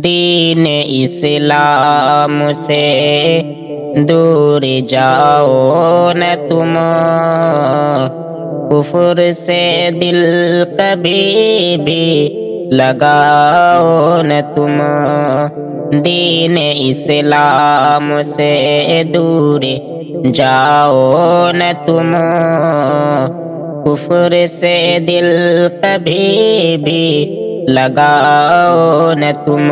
دین اسلام سے دور جاؤ نہ تم، کفر سے دل کبھی بھی لگاؤ نہ تم، دین اسلام سے دور جاؤ نہ تم، کفر سے دل کبھی بھی لگاؤ نہ تم۔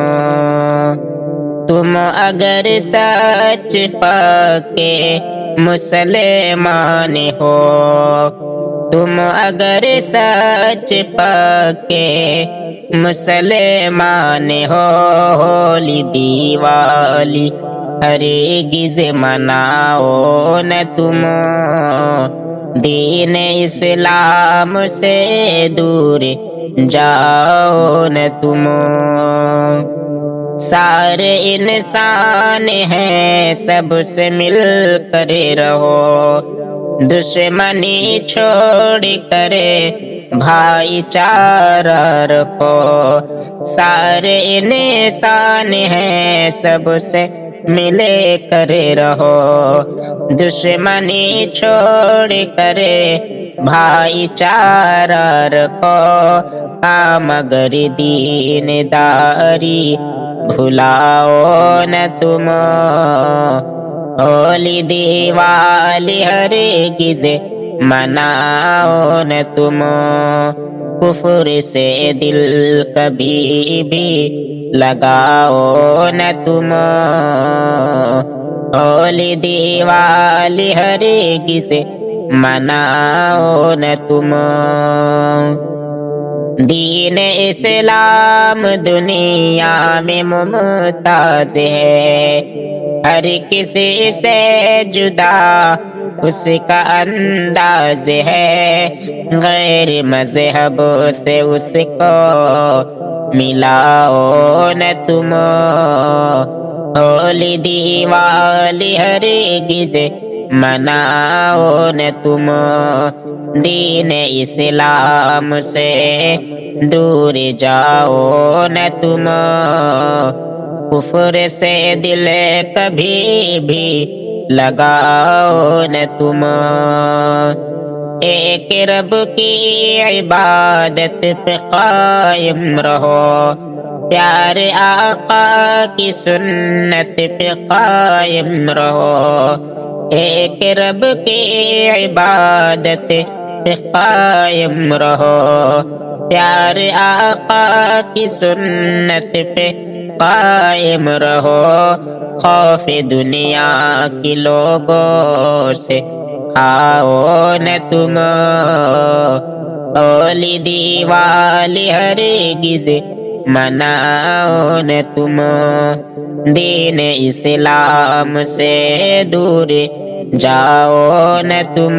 تم اگر سچ پاکے مسلمان ہو، تم اگر سچ پاکے مسلمان ہو، ہولی دیوالی ہرگز مناؤ نہ تم، دین اسلام سے دور جاؤ نہ تم۔ سارے انسان ہیں سب سے مل کر رہو، دشمنی چھوڑ کر بھائی چارہ رکھو، سارے انسان ہیں سب سے ملے کر رہو، دشمنی چھوڑ کر بھائی چارہ رکھو، مگر دین داری بھلاؤ نہ تم، ہولی دیوالی ہرگز مناؤ نہ تم، کفر سے دل کبھی بھی لگاؤ نہ تم، ہولی دیوالی ہرگز مناؤ نہ تم۔ دین اسلام دنیا میں ممتاز ہے، ہر کسی سے جدا اس کا انداز ہے، غیر مذہب سے اس کو ملاؤ نہ تم، ہولی دیوالی ہرگز مناؤ نہ تم، دین اسلام سے دور جاؤ نہ تم، کفر سے دل کبھی بھی لگاؤ نہ تم، ایک رب کی عبادت پہ قائم رہو، پیارے آقا کی سنت پہ قائم رہو، ایک رب کی عبادت پہ قائم رہو، پیارے آقا کی سنت پہ قائم رہو، خوف دنیا کی لوگوں سے کھاؤ نہ تم، ہولی دیوالی ہرگز مناؤ نہ تم، دین اسلام سے دور جاؤ نہ تم،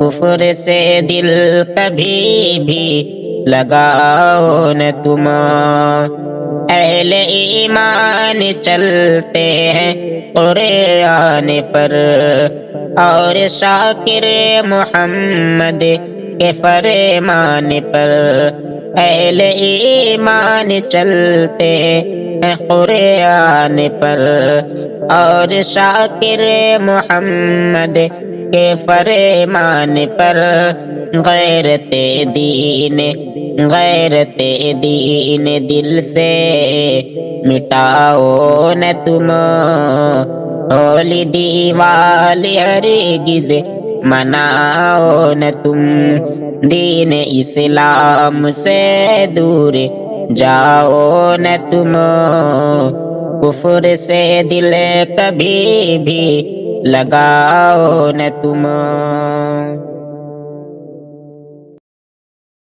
کفر سے دل کبھی بھی لگاؤ نہ تم، اہل ایمان چلتے ہیں قرآن پر اور شاکر محمد کے فرمان پر، اہل ایمان چلتے ہیں قرآن پر اور شاکر محمد کے فرمان پر، غیرت دین دل سے مٹاؤ نہ تم، ہولی دیوالی ہرگز مناؤ نہ تم، دین اسلام سے دور جاؤ نہ تم، کفر سے دل کبھی بھی لگاؤ نہ تم۔